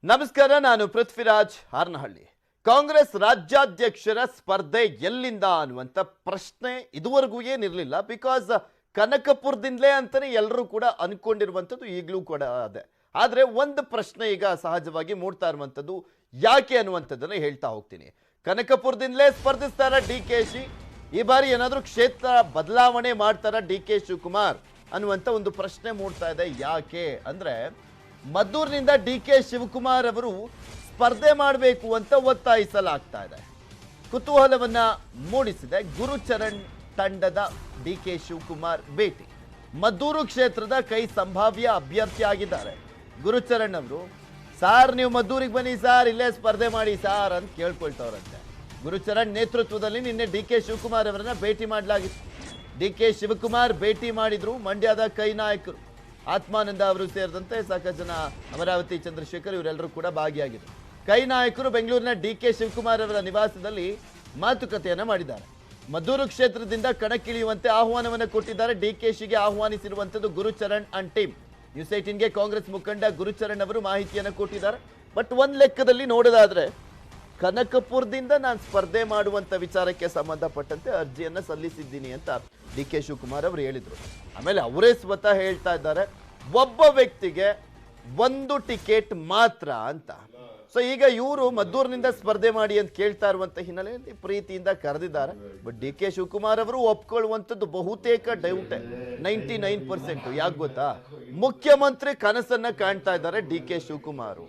ನಮಸ್ಕಾರ, ನಾನು ಪೃಥ್ವಿರಾಜ್ ಹಾರನಹಳ್ಳಿ. ಕಾಂಗ್ರೆಸ್ ರಾಜ್ಯಾಧ್ಯಕ್ಷರ ಸ್ಪರ್ಧೆ ಎಲ್ಲಿಂದ ಅನ್ನುವಂಥ ಪ್ರಶ್ನೆ ಇದುವರೆಗೂ ಏನಿರಲಿಲ್ಲ. ಬಿಕಾಸ್ ಕನಕಪುರದಿಂದಲೇ ಅಂತಾನೆ ಎಲ್ಲರೂ ಕೂಡ ಅನ್ಕೊಂಡಿರುವಂಥದ್ದು ಈಗಲೂ ಕೂಡ ಅದೇ. ಆದರೆ ಒಂದು ಪ್ರಶ್ನೆ ಈಗ ಸಹಜವಾಗಿ ಮೂಡ್ತಾ ಇರುವಂಥದ್ದು ಯಾಕೆ ಅನ್ನುವಂಥದ್ದನ್ನು ಹೇಳ್ತಾ ಹೋಗ್ತೀನಿ. ಕನಕಪುರದಿಂದಲೇ ಸ್ಪರ್ಧಿಸ್ತಾರ DKಶಿ, ಈ ಬಾರಿ ಏನಾದರೂ ಕ್ಷೇತ್ರ ಬದಲಾವಣೆ ಮಾಡ್ತಾರ DK ಶಿವಕುಮಾರ್ ಅನ್ನುವಂಥ ಒಂದು ಪ್ರಶ್ನೆ ಮೂಡ್ತಾ ಇದೆ. ಯಾಕೆ ಅಂದರೆ ಮದ್ದೂರಿನಿಂದ DK ಶಿವಕುಮಾರ್ ಅವರು ಸ್ಪರ್ಧೆ ಮಾಡಬೇಕು ಅಂತ ಒತ್ತಾಯಿಸಲಾಗ್ತಾ ಇದೆ. ಕುತೂಹಲವನ್ನ ಮೂಡಿಸಿದೆ ಗುರುಚರಣ್ ತಂಡದ DK ಶಿವಕುಮಾರ್ ಭೇಟಿ. ಮದ್ದೂರು ಕ್ಷೇತ್ರದ ಕೈ ಸಂಭಾವ್ಯ ಅಭ್ಯರ್ಥಿ ಆಗಿದ್ದಾರೆ ಗುರುಚರಣ್ ಅವರು. ಸಾರ್, ನೀವು ಮದ್ದೂರಿಗೆ ಬನ್ನಿ ಸಾರ್, ಇಲ್ಲೇ ಸ್ಪರ್ಧೆ ಮಾಡಿ ಸಾರ್ ಅಂತ ಕೇಳ್ಕೊಳ್ತವ್ರಂತೆ. ಗುರುಚರಣ್ ನೇತೃತ್ವದಲ್ಲಿ ನಿನ್ನೆ DK ಶಿವಕುಮಾರ್ ಅವರನ್ನ ಭೇಟಿ ಮಾಡಲಾಗಿತ್ತು. DK ಶಿವಕುಮಾರ್ ಭೇಟಿ ಮಾಡಿದ್ರು ಮಂಡ್ಯದ ಕೈ ನಾಯಕರು. ಆತ್ಮಾನಂದ ಅವರು ಸೇರಿದಂತೆ ಸಾಕಷ್ಟು ಜನ, ಅಮರಾವತಿ ಚಂದ್ರಶೇಖರ್ ಇವರೆಲ್ಲರೂ ಕೂಡ ಭಾಗಿಯಾಗಿದ್ದರು. ಕೈ ನಾಯಕರು ಬೆಂಗಳೂರಿನ DK ಶಿವಕುಮಾರ್ ಅವರ ನಿವಾಸದಲ್ಲಿ ಮಾತುಕತೆಯನ್ನ ಮಾಡಿದ್ದಾರೆ. ಮದ್ದೂರು ಕ್ಷೇತ್ರದಿಂದ ಕಣಕ್ಕಿಳಿಯುವಂತೆ ಆಹ್ವಾನವನ್ನು ಕೊಟ್ಟಿದ್ದಾರೆ. DKಶಿಗೆ ಆಹ್ವಾನಿಸಿರುವಂಥದ್ದು ಗುರುಚರಣ್ ಅಂಡ್ ಟೀಮ್. ನ್ಯೂಸ್ 18ಗೆ ಕಾಂಗ್ರೆಸ್ ಮುಖಂಡ ಗುರುಚರಣ್ ಅವರು ಮಾಹಿತಿಯನ್ನು ಕೊಟ್ಟಿದ್ದಾರೆ. ಬಟ್ ಒಂದು ಲೆಕ್ಕದಲ್ಲಿ ನೋಡೋದಾದ್ರೆ ಕನಕಪುರದಿಂದ ನಾನು ಸ್ಪರ್ಧೆ ಮಾಡುವಂತ ವಿಚಾರಕ್ಕೆ ಸಂಬಂಧಪಟ್ಟಂತೆ ಅರ್ಜಿಯನ್ನ ಸಲ್ಲಿಸಿದ್ದೀನಿ ಅಂತ DK ಶಿವಕುಮಾರ್ ಅವರು ಹೇಳಿದ್ರು. ಆಮೇಲೆ ಅವರೇ ಸ್ವತಃ ಹೇಳ್ತಾ ಇದ್ದಾರೆ, ಒಬ್ಬ ವ್ಯಕ್ತಿಗೆ ಒಂದು ಟಿಕೆಟ್ ಮಾತ್ರ ಅಂತ. ಸೊ ಈಗ ಇವರು ಮದ್ದೂರಿನಿಂದ ಸ್ಪರ್ಧೆ ಮಾಡಿ ಅಂತ ಕೇಳ್ತಾ ಇರುವಂತ ಹಿನ್ನೆಲೆಯಲ್ಲಿ ಪ್ರೀತಿಯಿಂದ ಕರೆದಿದ್ದಾರೆ. ಬಟ್ DK ಶಿವಕುಮಾರ್ ಅವರು ಒಪ್ಕೊಳ್ಳುವಂಥದ್ದು ಬಹುತೇಕ ಡೌಟೆ, 99%. ಯಾಕೆ ಗೊತ್ತಾ, ಮುಖ್ಯಮಂತ್ರಿ ಕನಸನ್ನ ಕಾಣ್ತಾ ಇದ್ದಾರೆ DK ಶಿವಕುಮಾರ್.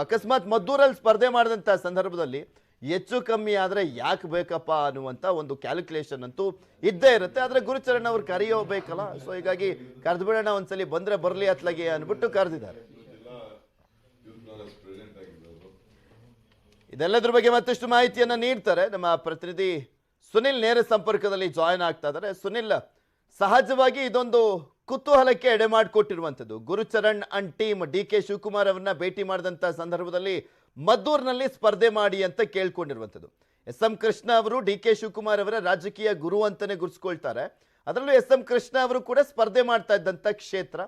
ಅಕಸ್ಮಾತ್ ಮದ್ದೂರಲ್ಲಿ ಸ್ಪರ್ಧೆ ಮಾಡಿದಂತ ಸಂದರ್ಭದಲ್ಲಿ ಹೆಚ್ಚು ಕಮ್ಮಿ ಆದ್ರೆ ಯಾಕೆ ಬೇಕಪ್ಪ ಅನ್ನುವಂತ ಒಂದು ಕ್ಯಾಲ್ಕುಲೇಷನ್ ಅಂತೂ ಇದ್ದೇ ಇರುತ್ತೆ. ಆದ್ರೆ ಗುರುಚರಣ್ ಅವ್ರು ಕರೆಯೋಬೇಕಲ್ಲ, ಸೊ ಹೀಗಾಗಿ ಕರೆದು ಬಿಡೋಣ, ಒಂದ್ಸಲಿ ಬಂದ್ರೆ ಬರ್ಲಿ ಅತ್ಲಾಗೆ ಅನ್ಬಿಟ್ಟು ಕರೆದಿದ್ದಾರೆ. ಇದೆಲ್ಲದ್ರ ಬಗ್ಗೆ ಮತ್ತಷ್ಟು ಮಾಹಿತಿಯನ್ನ ನೀಡ್ತಾರೆ ನಮ್ಮ ಪ್ರತಿನಿಧಿ ಸುನಿಲ್. ನೇರ ಸಂಪರ್ಕದಲ್ಲಿ ಜಾಯಿನ್ ಆಗ್ತಾ ಇದ್ದಾರೆ. ಸುನಿಲ್, ಸಹಜವಾಗಿ ಇದೊಂದು ಕುತೂಹಲಕ್ಕೆ ಎಡೆ ಮಾಡಿಕೊಟ್ಟಿರುವಂಥದ್ದು. Gurucharan and team DK Shivakumar ಅವರನ್ನ ಭೇಟಿ ಮಾಡಿದಂಥ ಸಂದರ್ಭದಲ್ಲಿ ಮದ್ದೂರಿನಲ್ಲಿ ಸ್ಪರ್ಧೆ ಮಾಡಿ ಅಂತ ಕೇಳ್ಕೊಂಡಿರುವಂಥದ್ದು. SM ಕೃಷ್ಣ ಅವರು DK ಶಿವಕುಮಾರ್ ಅವರ ರಾಜಕೀಯ ಗುರು ಅಂತಾನೆ ಗುರುಸ್ಕೊಳ್ತಾರೆ. ಅದರಲ್ಲೂ SM ಕೃಷ್ಣ ಅವರು ಕೂಡ ಸ್ಪರ್ಧೆ ಮಾಡ್ತಾ ಇದ್ದಂಥ ಕ್ಷೇತ್ರ.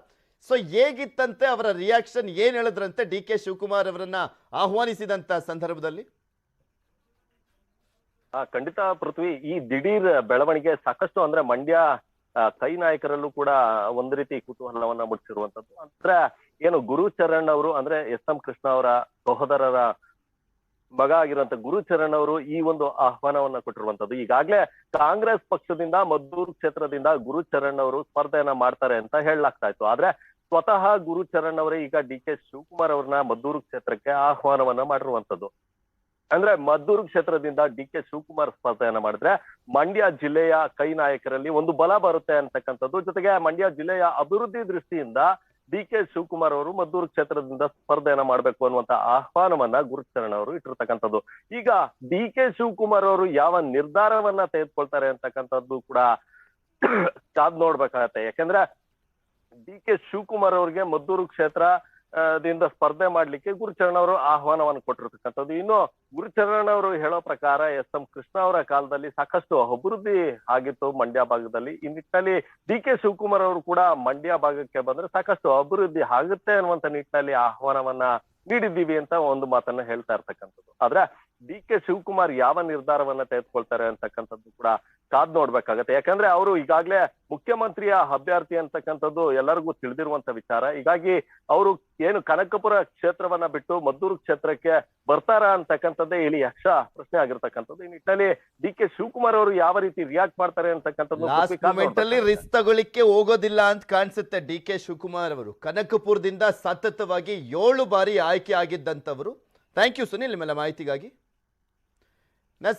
ಸೊ ಹೇಗಿತ್ತಂತೆ ಅವರ ರಿಯಾಕ್ಷನ್, ಏನ್ ಹೇಳಿದ್ರಂತೆ DK ಶಿವಕುಮಾರ್ ಅವರನ್ನ ಆಹ್ವಾನಿಸಿದಂತ ಸಂದರ್ಭದಲ್ಲಿ? ಖಂಡಿತ ಪೃಥ್ವಿ, ಈ ದಿಢೀರ್ ಬೆಳವಣಿಗೆ ಸಾಕಷ್ಟು ಅಂದ್ರೆ ಮಂಡ್ಯ ಕೈ ನಾಯಕರಲ್ಲೂ ಕೂಡ ಒಂದ್ ರೀತಿ ಕುತೂಹಲವನ್ನ ಮುಟ್ಟಿಸಿರುವಂತದ್ದು. ಅಂದ್ರೆ ಏನು ಗುರುಚರಣ್ ಅವರು ಅಂದ್ರೆ SM ಕೃಷ್ಣ ಅವರ ಸಹೋದರರ ಮಗ ಆಗಿರುವಂತ ಗುರುಚರಣ್ ಅವರು ಈ ಒಂದು ಆಹ್ವಾನವನ್ನ ಕೊಟ್ಟಿರುವಂತದ್ದು. ಈಗಾಗ್ಲೇ ಕಾಂಗ್ರೆಸ್ ಪಕ್ಷದಿಂದ ಮದ್ದೂರು ಕ್ಷೇತ್ರದಿಂದ ಗುರುಚರಣ್ ಅವರು ಸ್ಪರ್ಧೆಯನ್ನ ಮಾಡ್ತಾರೆ ಅಂತ ಹೇಳಲಾಗ್ತಾ ಇತ್ತು. ಆದ್ರೆ ಸ್ವತಃ ಗುರುಚರಣ್ ಅವರೇ ಈಗ DK ಶಿವಕುಮಾರ್ ಅವ್ರನ್ನ ಮದ್ದೂರು ಕ್ಷೇತ್ರಕ್ಕೆ ಆಹ್ವಾನವನ್ನ ಮಾಡಿರುವಂತದ್ದು. ಅಂದ್ರೆ ಮದ್ದೂರು ಕ್ಷೇತ್ರದಿಂದ DK ಶಿವಕುಮಾರ್ ಸ್ಪರ್ಧೆಯನ್ನ ಮಾಡಿದ್ರೆ ಮಂಡ್ಯ ಜಿಲ್ಲೆಯ ಕೈ ನಾಯಕರಲ್ಲಿ ಒಂದು ಬಲ ಬರುತ್ತೆ ಅಂತಕ್ಕಂಥದ್ದು. ಜೊತೆಗೆ ಮಂಡ್ಯ ಜಿಲ್ಲೆಯ ಅಭಿವೃದ್ಧಿ ದೃಷ್ಟಿಯಿಂದ DK ಶಿವಕುಮಾರ್ ಅವರು ಮದ್ದೂರು ಕ್ಷೇತ್ರದಿಂದ ಸ್ಪರ್ಧೆಯನ್ನ ಮಾಡ್ಬೇಕು ಅನ್ನುವಂತ ಆಹ್ವಾನವನ್ನ ಗುರುಚರಣ್ ಅವರು ಇಟ್ಟಿರ್ತಕ್ಕಂಥದ್ದು. ಈಗ DK ಶಿವಕುಮಾರ್ ಅವರು ಯಾವ ನಿರ್ಧಾರವನ್ನ ತೆಗೆದುಕೊಳ್ತಾರೆ ಅಂತಕ್ಕಂಥದ್ದು ಕೂಡ ಕಾದ್ ನೋಡ್ಬೇಕಾಗತ್ತೆ. ಯಾಕಂದ್ರೆ DK ಶಿವಕುಮಾರ್ ಅವ್ರಿಗೆ ಮದ್ದೂರು ಕ್ಷೇತ್ರ ದಿಂದ ಸ್ಪರ್ಧೆ ಮಾಡ್ಲಿಕ್ಕೆ ಗುರುಚರಣ್ ಅವರು ಆಹ್ವಾನವನ್ನು ಕೊಟ್ಟಿರ್ತಕ್ಕಂಥದ್ದು. ಇನ್ನು ಗುರುಚರಣ್ ಅವರು ಹೇಳೋ ಪ್ರಕಾರ SM ಕೃಷ್ಣ ಅವರ ಕಾಲದಲ್ಲಿ ಸಾಕಷ್ಟು ಅಭಿವೃದ್ಧಿ ಆಗಿತ್ತು ಮಂಡ್ಯ ಭಾಗದಲ್ಲಿ. ಈ ನಿಟ್ಟಿನಲ್ಲಿ DK ಶಿವಕುಮಾರ್ ಅವರು ಕೂಡ ಮಂಡ್ಯ ಭಾಗಕ್ಕೆ ಬಂದ್ರೆ ಸಾಕಷ್ಟು ಅಭಿವೃದ್ಧಿ ಆಗುತ್ತೆ ಅನ್ನುವಂತ ನಿಟ್ಟಿನಲ್ಲಿ ಆಹ್ವಾನವನ್ನ ನೀಡಿದ್ದೀವಿ ಅಂತ ಒಂದು ಮಾತನ್ನ ಹೇಳ್ತಾ ಇರ್ತಕ್ಕಂಥದ್ದು. ಆದ್ರೆ DK ಶಿವಕುಮಾರ್ ಯಾವ ನಿರ್ಧಾರವನ್ನ ತೆಗೆದುಕೊಳ್ತಾರೆ ಅಂತಕ್ಕಂಥದ್ದು ಕೂಡ ಕಾದ್ ನೋಡ್ಬೇಕಾಗತ್ತೆ. ಯಾಕಂದ್ರೆ ಅವರು ಈಗಾಗ್ಲೇ ಮುಖ್ಯಮಂತ್ರಿಯ ಅಭ್ಯರ್ಥಿ ಅಂತಕ್ಕಂಥದ್ದು ಎಲ್ಲರಿಗೂ ತಿಳಿದಿರುವಂತ ವಿಚಾರ. ಹೀಗಾಗಿ ಅವರು ಏನು ಕನಕಪುರ ಕ್ಷೇತ್ರವನ್ನ ಬಿಟ್ಟು ಮದ್ದೂರು ಕ್ಷೇತ್ರಕ್ಕೆ ಬರ್ತಾರ ಅಂತಕ್ಕಂಥದ್ದೇ ಇಲ್ಲಿ ಯಕ್ಷ ಪ್ರಶ್ನೆ ಆಗಿರ್ತಕ್ಕಂಥದ್ದು. ಈ ನಿಟ್ಟಿನಲ್ಲಿ DK ಶಿವಕುಮಾರ್ ಅವರು ಯಾವ ರೀತಿ ರಿಯಾಕ್ಟ್ ಮಾಡ್ತಾರೆ ಅಂತಕ್ಕಂಥದ್ದು ರಿಸ್ಕ್ ತಗೊಳ್ಳಿಕ್ಕೆ ಹೋಗೋದಿಲ್ಲ ಅಂತ ಕಾಣಿಸುತ್ತೆ. DK ಶಿವಕುಮಾರ್ ಅವರು ಕನಕಪುರದಿಂದ ಸತತವಾಗಿ 7 ಬಾರಿ ಆಯ್ಕೆ ಆಗಿದ್ದಂಥವರು. ಥ್ಯಾಂಕ್ ಯು ಸುನಿಲ್ ನಿಮ್ಮೆಲ್ಲ ಮಾಹಿತಿಗಾಗಿ.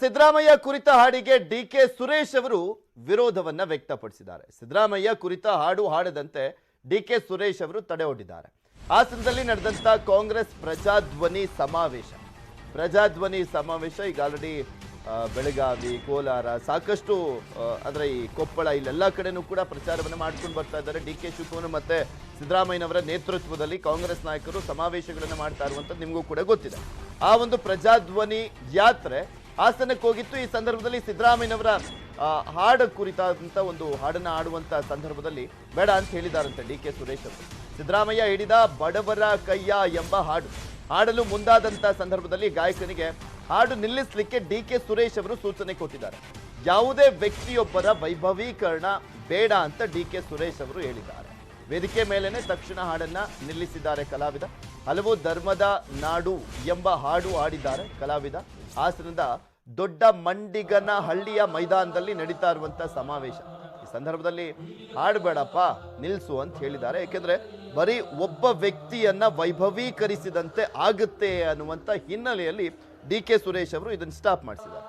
ಸಿದ್ದರಾಮಯ್ಯ ಕುರಿತ ಹಾಡಿಗೆ DK ಸುರೇಶ್ ಅವರು ವಿರೋಧವನ್ನ ವ್ಯಕ್ತಪಡಿಸಿದ್ದಾರೆ. ಸಿದ್ದರಾಮಯ್ಯ ಕುರಿತ ಹಾಡು ಹಾಡದಂತೆ DK ಸುರೇಶ್ ಅವರು ತಡೆ ಒಡ್ಡಿದ್ದಾರೆ. ಹಾಸನದಲ್ಲಿ ನಡೆದಂತ ಕಾಂಗ್ರೆಸ್ ಪ್ರಜಾಧ್ವನಿ ಸಮಾವೇಶ ಈಗ ಆಲ್ರೆಡಿ ಬೆಳಗಾವಿ, ಕೋಲಾರ, ಸಾಕಷ್ಟು ಅಂದ್ರೆ ಈ ಕೊಪ್ಪಳ, ಇಲ್ಲೆಲ್ಲ ಕಡೆನೂ ಕೂಡ ಪ್ರಚಾರವನ್ನು ಮಾಡ್ಕೊಂಡು ಬರ್ತಾ ಇದ್ದಾರೆ. DK ಶಿವಕುಮಾರ್ ಮತ್ತೆ ಸಿದ್ದರಾಮಯ್ಯನವರ ನೇತೃತ್ವದಲ್ಲಿ ಕಾಂಗ್ರೆಸ್ ನಾಯಕರು ಸಮಾವೇಶಗಳನ್ನು ಮಾಡ್ತಾ ಇರುವಂಥದ್ದು ನಿಮಗೂ ಕೂಡ ಗೊತ್ತಿದೆ. ಆ ಒಂದು ಪ್ರಜಾಧ್ವನಿ ಯಾತ್ರೆ ಹಾಸನಕ್ಕೆ ಹೋಗಿತ್ತು. ಈ ಸಂದರ್ಭದಲ್ಲಿ ಸಿದ್ದರಾಮಯ್ಯನವರ ಹಾಡು ಕುರಿತಾದಂಥ ಒಂದು ಹಾಡನ್ನು ಆಡುವಂಥ ಸಂದರ್ಭದಲ್ಲಿ ಬೇಡ ಅಂತ ಹೇಳಿದಾರಂತೆ DK ಸುರೇಶ್ ಅವರು. ಸಿದ್ದರಾಮಯ್ಯ ಹಿಡಿದ ಬಡವರ ಕೈಯ ಎಂಬ ಹಾಡಲು ಮುಂದಾದಂತ ಸಂದರ್ಭದಲ್ಲಿ ಗಾಯಕನಿಗೆ ಹಾಡು ನಿಲ್ಲಿಸಲಿಕ್ಕೆ ಡಿ.ಕೆ. ಸುರೇಶ್ ಅವರು ಸೂಚನೆ ಕೊಟ್ಟಿದ್ದಾರೆ. ಯಾವುದೇ ವ್ಯಕ್ತಿಯೊಬ್ಬರ ವೈಭವೀಕರಣ ಬೇಡ ಅಂತ ಡಿ.ಕೆ. ಸುರೇಶ್ ಅವರು ಹೇಳಿದ್ದಾರೆ. ವೇದಿಕೆ ಮೇಲೇನೆ ತಕ್ಷಣ ಹಾಡನ್ನ ನಿಲ್ಲಿಸಿದ್ದಾರೆ ಕಲಾವಿದ. ಹಲವು ಧರ್ಮದ ನಾಡು ಎಂಬ ಹಾಡು ಹಾಡಿದ್ದಾರೆ ಕಲಾವಿದ. ಹಾಸನದ ದೊಡ್ಡ ಮಂಡಿಗನ ಹಳ್ಳಿಯ ಮೈದಾನದಲ್ಲಿ ನಡೀತಾ ಇರುವಂತ ಸಮಾವೇಶ. ಈ ಸಂದರ್ಭದಲ್ಲಿ ಹಾಡಬೇಡಪ್ಪ ನಿಲ್ಸು ಅಂತ ಹೇಳಿದ್ದಾರೆ. ಯಾಕೆಂದ್ರೆ ಬರೀ ಒಬ್ಬ ವ್ಯಕ್ತಿಯನ್ನ ವೈಭವೀಕರಿಸಿದಂತೆ ಆಗುತ್ತೆ ಅನ್ನುವಂತ ಹಿನ್ನೆಲೆಯಲ್ಲಿ ಡಿ.ಕೆ. ಸುರೇಶ್ ಅವರು ಇದನ್ನು ಸ್ಟಾಪ್ ಮಾಡಿಸಿದ್ದಾರೆ.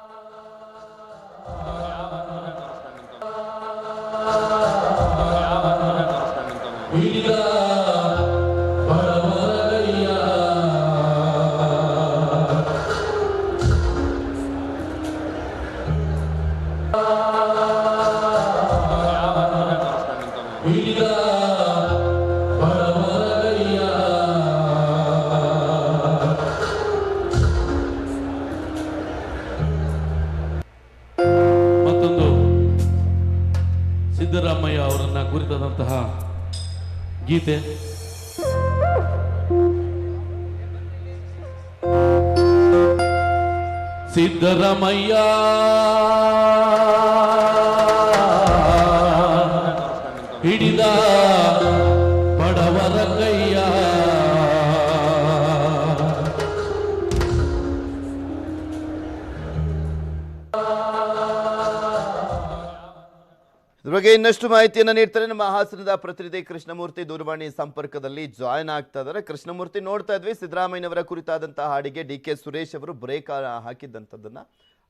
ಮತ್ತೊಂದು ಸಿದ್ದರಾಮಯ್ಯ ಅವರನ್ನ ಕುರಿತಾದಂತಹ ಗೀತೆ. ಸಿದ್ದರಾಮಯ್ಯ ಹಿಡಿದ ಬಡವರ ಕೈಯ ಇದ್ರ ಬಗ್ಗೆ ಇನ್ನಷ್ಟು ಮಾಹಿತಿಯನ್ನು ನೀಡ್ತಾರೆ ನಮ್ಮ ಹಾಸನದ ಪ್ರತಿನಿಧಿ ಕೃಷ್ಣಮೂರ್ತಿ ದೂರವಾಣಿ ಸಂಪರ್ಕದಲ್ಲಿ ಜಾಯ್ನ್ ಆಗ್ತಾ ಇದ್ದಾರೆ. ಕೃಷ್ಣಮೂರ್ತಿ, ನೋಡ್ತಾ ಇದ್ವಿ ಸಿದ್ದರಾಮಯ್ಯನವರ ಕುರಿತಾದಂತಹ ಹಾಡಿಗೆ ಡಿ.ಕೆ. ಸುರೇಶ್ ಅವರು ಬ್ರೇಕ್ ಹಾಕಿದ್ದಂಥದ್ದನ್ನ.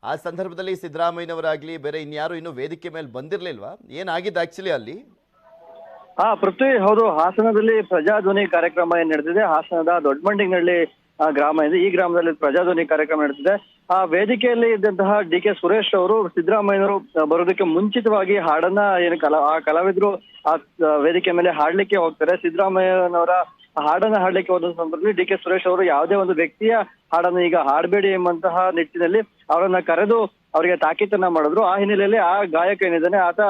ಆ ಸಂದರ್ಭದಲ್ಲಿ ಸಿದ್ದರಾಮಯ್ಯನವರಾಗ್ಲಿ ಬೇರೆ ಇನ್ಯಾರು ಇನ್ನು ವೇದಿಕೆ ಮೇಲೆ ಬಂದಿರ್ಲಿಲ್ವಾ? ಏನಾಗಿದೆ ಆಕ್ಚುಲಿ ಅಲ್ಲಿ? ಪೃಥ್ವಿ, ಹೌದು, ಹಾಸನದಲ್ಲಿ ಪ್ರಜಾಧ್ವನಿ ಕಾರ್ಯಕ್ರಮ ಏನ್ ನಡೆದಿದೆ. ಹಾಸನದ ದೊಡ್ಡಮಂಡಿನಹಳ್ಳಿ ಗ್ರಾಮ ಇದೆ. ಈ ಗ್ರಾಮದಲ್ಲಿ ಪ್ರಜಾಧ್ವನಿ ಕಾರ್ಯಕ್ರಮ ನಡೆದಿದೆ. ಆ ವೇದಿಕೆಯಲ್ಲಿ ಇದ್ದಂತಹ ಡಿ.ಕೆ. ಸುರೇಶ್ ಅವರು ಸಿದ್ದರಾಮಯ್ಯನವರು ಬರೋದಕ್ಕೆ ಮುಂಚಿತವಾಗಿ ಹಾಡನ್ನ ಆ ಕಲಾವಿದರು ಆ ವೇದಿಕೆ ಮೇಲೆ ಹಾಡ್ಲಿಕ್ಕೆ ಹೋಗ್ತಾರೆ. ಸಿದ್ದರಾಮಯ್ಯನವರ ಹಾಡನ್ನ ಹಾಡ್ಲಿಕ್ಕೆ ಹೋದ ಸಂದರ್ಭದಲ್ಲಿ ಡಿ.ಕೆ. ಸುರೇಶ್ ಅವರು ಯಾವುದೇ ಒಂದು ವ್ಯಕ್ತಿಯ ಹಾಡನ್ನು ಈಗ ಹಾಡಬೇಡಿ ಎಂಬಂತಹ ನಿಟ್ಟಿನಲ್ಲಿ ಅವರನ್ನ ಕರೆದು ಅವರಿಗೆ ತಾಕೀತನ್ನ ಮಾಡಿದ್ರು. ಆ ಹಿನ್ನೆಲೆಯಲ್ಲಿ ಆ ಗಾಯಕ ಏನಿದ್ದಾನೆ ಆತ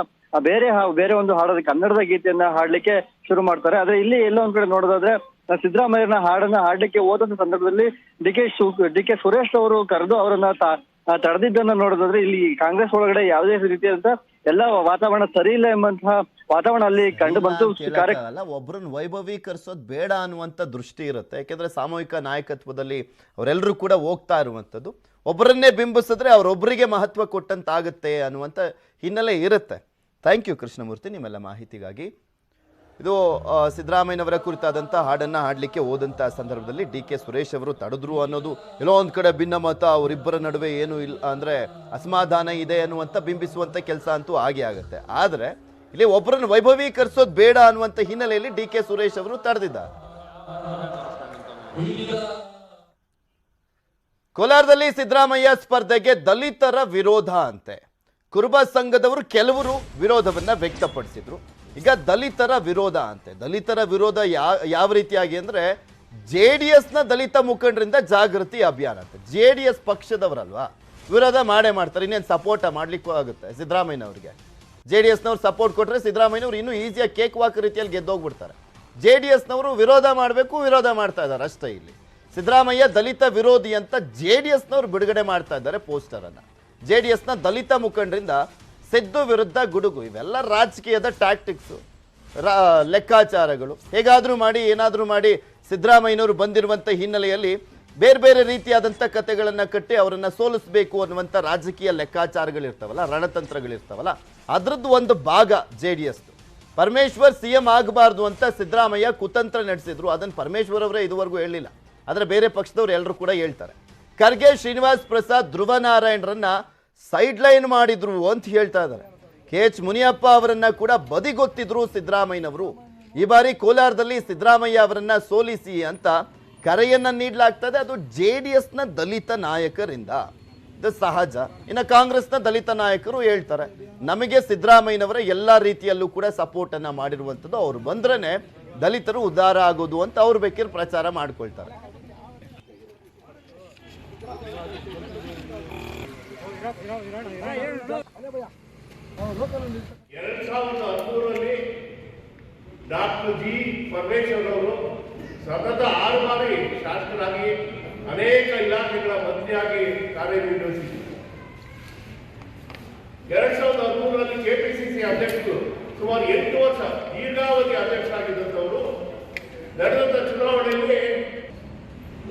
ಬೇರೆ ಒಂದು ಹಾಡೋದು ಕನ್ನಡದ ಗೀತೆಯನ್ನ ಹಾಡ್ಲಿಕ್ಕೆ ಶುರು ಮಾಡ್ತಾರೆ. ಆದ್ರೆ ಇಲ್ಲಿ ಎಲ್ಲೋ ಒಂದ್ ಕಡೆ ನೋಡೋದಾದ್ರೆ ಸಿದ್ದರಾಮಯ್ಯನ ಹಾಡನ್ನ ಹಾಡ್ಲಿಕ್ಕೆ ಹೋದಂತ ಸಂದರ್ಭದಲ್ಲಿ ಡಿ.ಕೆ. ಸುರೇಶ್ ಅವರು ಕರೆದು ಅವರನ್ನ ತಡೆದಿದ್ದನ್ನ ನೋಡೋದಾದ್ರೆ ಇಲ್ಲಿ ಕಾಂಗ್ರೆಸ್ ಒಳಗಡೆ ಯಾವುದೇ ರೀತಿಯಾದಂತ ಎಲ್ಲ ವಾತಾವರಣ ಸರಿ ಇಲ್ಲ ಎಂಬಂತಹ ವಾತಾವರಣ ಅಲ್ಲಿ ಕಂಡು ಬಂತು. ಒಬ್ಬರನ್ನ ವೈಭವೀಕರಿಸೋದು ಬೇಡ ಅನ್ನುವಂಥ ದೃಷ್ಟಿ ಇರುತ್ತೆ. ಯಾಕೆಂದ್ರೆ ಸಾಮೂಹಿಕ ನಾಯಕತ್ವದಲ್ಲಿ ಅವರೆಲ್ಲರೂ ಕೂಡ ಹೋಗ್ತಾ ಇರುವಂಥದ್ದು. ಒಬ್ಬರನ್ನೇ ಬಿಂಬಿಸಿದ್ರೆ ಅವರೊಬ್ಬರಿಗೆ ಮಹತ್ವ ಕೊಟ್ಟಂತಾಗುತ್ತೆ ಅನ್ನುವಂಥ ಹಿನ್ನೆಲೆ ಇರುತ್ತೆ. ಥ್ಯಾಂಕ್ ಯು ಕೃಷ್ಣಮೂರ್ತಿ ನಿಮ್ಮೆಲ್ಲ ಮಾಹಿತಿಗಾಗಿ. ಇದು ಸಿದ್ದರಾಮಯ್ಯನವರ ಕುರಿತಾದಂಥ ಹಾಡನ್ನು ಹಾಡಲಿಕ್ಕೆ ಹೋದಂಥ ಸಂದರ್ಭದಲ್ಲಿ ಡಿ.ಕೆ. ಸುರೇಶ್ ಅವರು ತಡೆದ್ರು ಅನ್ನೋದು ಎಲ್ಲೋ ಒಂದು ಕಡೆ ಭಿನ್ನಮತ, ಅವರಿಬ್ಬರ ನಡುವೆ ಏನು ಇಲ್ಲ ಅಂದರೆ ಅಸಮಾಧಾನ ಇದೆ ಅನ್ನುವಂಥ ಬಿಂಬಿಸುವಂಥ ಕೆಲಸ ಅಂತೂ ಆಗೇ ಆಗುತ್ತೆ. ಆದರೆ ಇಲ್ಲಿ ಒಬ್ಬರನ್ನು ವೈಭವೀಕರಿಸೋದು ಬೇಡ ಅನ್ನುವಂಥ ಹಿನ್ನೆಲೆಯಲ್ಲಿ ಡಿ.ಕೆ. ಸುರೇಶ್ ಅವರು ತಡೆದಿದ್ದಾರೆ. ಕೋಲಾರದಲ್ಲಿ ಸಿದ್ದರಾಮಯ್ಯ ಸ್ಪರ್ಧೆಗೆ ದಲಿತರ ವಿರೋಧ ಅಂತೆ. ಕುರುಬ ಸಂಘದವರು ಕೆಲವರು ವಿರೋಧವನ್ನ ವ್ಯಕ್ತಪಡಿಸಿದ್ರು. ಈಗ ದಲಿತರ ವಿರೋಧ ಅಂತೆ. ದಲಿತರ ವಿರೋಧ ಯಾವ ರೀತಿಯಾಗಿ ಅಂದ್ರೆ JDS-ನ ದಲಿತ ಮುಖಂಡರಿಂದ ಜಾಗೃತಿ ಅಭಿಯಾನ ಅಂತೆ. JDS ಪಕ್ಷದವರಲ್ವಾ, ವಿರೋಧ ಮಾಡ್ತಾರೆ. ಇನ್ನೇನು ಸಪೋರ್ಟ್ ಮಾಡ್ಲಿಕ್ಕೂ ಆಗುತ್ತೆ ಸಿದ್ದರಾಮಯ್ಯನವ್ರಿಗೆ. JDS-ನವ್ರು ಸಪೋರ್ಟ್ ಕೊಟ್ಟರೆ ಸಿದ್ದರಾಮಯ್ಯನವ್ರು ಇನ್ನೂ ಈಸಿಯಾಗಿ ಕೇಕ್ ವಾಕ್ ರೀತಿಯಲ್ಲಿ ಗೆದ್ದೋಗ್ಬಿಡ್ತಾರೆ. JDS-ನವರು ವಿರೋಧ ಮಾಡ್ತಾ ಇದ್ದಾರೆ ಅಷ್ಟೇ. ಇಲ್ಲಿ ಸಿದ್ದರಾಮಯ್ಯ ದಲಿತ ವಿರೋಧಿ ಅಂತ JDS-ನವ್ರು ಬಿಡುಗಡೆ ಮಾಡ್ತಾ ಇದ್ದಾರೆ ಪೋಸ್ಟರ್ ಅನ್ನ. JDS-ನ ದಲಿತ ಮುಖಂಡರಿಂದ ಸಿದ್ದು ವಿರುದ್ಧ ಗುಡುಗು. ಇವೆಲ್ಲ ರಾಜಕೀಯದ ಟ್ಯಾಕ್ಟಿಕ್ಸು, ಲೆಕ್ಕಾಚಾರಗಳು. ಹೇಗಾದರೂ ಮಾಡಿ ಏನಾದರೂ ಮಾಡಿ ಸಿದ್ದರಾಮಯ್ಯನವರು ಬಂದಿರುವಂಥ ಹಿನ್ನೆಲೆಯಲ್ಲಿ ಬೇರೆ ರೀತಿಯಾದಂಥ ಕಥೆಗಳನ್ನು ಕಟ್ಟಿ ಅವರನ್ನು ಸೋಲಿಸಬೇಕು ಅನ್ನುವಂಥ ರಾಜಕೀಯ ಲೆಕ್ಕಾಚಾರಗಳಿರ್ತಾವಲ್ಲ, ರಣತಂತ್ರಗಳಿರ್ತಾವಲ್ಲ, ಅದರದ್ದು ಒಂದು ಭಾಗ JDS. ಪರಮೇಶ್ವರ್ CM ಆಗಬಾರ್ದು ಅಂತ ಸಿದ್ದರಾಮಯ್ಯ ಕುತಂತ್ರ ನಡೆಸಿದ್ರು. ಅದನ್ನು ಪರಮೇಶ್ವರ್ ಅವರೇ ಇದುವರೆಗೂ ಹೇಳಿಲ್ಲ, ಆದರೆ ಬೇರೆ ಪಕ್ಷದವ್ರು ಎಲ್ಲರೂ ಕೂಡ ಹೇಳ್ತಾರೆ. ಖರ್ಗೆ, ಶ್ರೀನಿವಾಸ್ ಪ್ರಸಾದ್, ಧ್ರುವ ನಾರಾಯಣರನ್ನ ಸೈಡ್ ಲೈನ್ ಮಾಡಿದ್ರು ಅಂತ ಹೇಳ್ತಾ ಇದ್ದಾರೆ. KH ಮುನಿಯಪ್ಪ ಅವರನ್ನ ಕೂಡ ಬದಿಗೊತ್ತಿದ್ರು ಸಿದ್ದರಾಮಯ್ಯನವರು. ಈ ಬಾರಿ ಕೋಲಾರದಲ್ಲಿ ಸಿದ್ದರಾಮಯ್ಯ ಅವರನ್ನ ಸೋಲಿಸಿ ಅಂತ ಕರೆಯನ್ನ ನೀಡಲಾಗ್ತದೆ. ಅದು JDS-ನ ದಲಿತ ನಾಯಕರಿಂದ. ಇದು ಸಹಜ. ಇನ್ನು ಕಾಂಗ್ರೆಸ್ನ ದಲಿತ ನಾಯಕರು ಹೇಳ್ತಾರೆ, ನಮಗೆ ಸಿದ್ದರಾಮಯ್ಯನವರ ಎಲ್ಲ ರೀತಿಯಲ್ಲೂ ಕೂಡ ಸಪೋರ್ಟ್ ಅನ್ನ ಮಾಡಿರುವಂಥದ್ದು, ಅವ್ರು ಬಂದ್ರೇನೆ ದಲಿತರು ಉದ್ಧಾರ ಆಗೋದು ಅಂತ ಅವ್ರು ಬೇಕಿದ್ರೆ ಪ್ರಚಾರ ಮಾಡ್ಕೊಳ್ತಾರೆ. 2013ರಲ್ಲಿ ಡಾಕ್ಟರ್ ಜಿ ಪರಮೇಶ್ವರ್ ಅವರು ಸತತ 6 ಬಾರಿ ಶಾಸಕರಾಗಿ ಅನೇಕ ಇಲಾಖೆಗಳ ಮಂತ್ರಿಯಾಗಿ ಕಾರ್ಯನಿರ್ವಹಿಸಿದರು. 2013ರಲ್ಲಿ ಕೆಪಿಸಿಸಿ ಅಧ್ಯಕ್ಷರು ಸುಮಾರು 8 ವರ್ಷ ದೀರ್ಘಾವಧಿ ಅಧ್ಯಕ್ಷರಾಗಿದ್ದಂಥವರು. ನಡೆದಂತ ಚುನಾವಣೆಯಲ್ಲಿ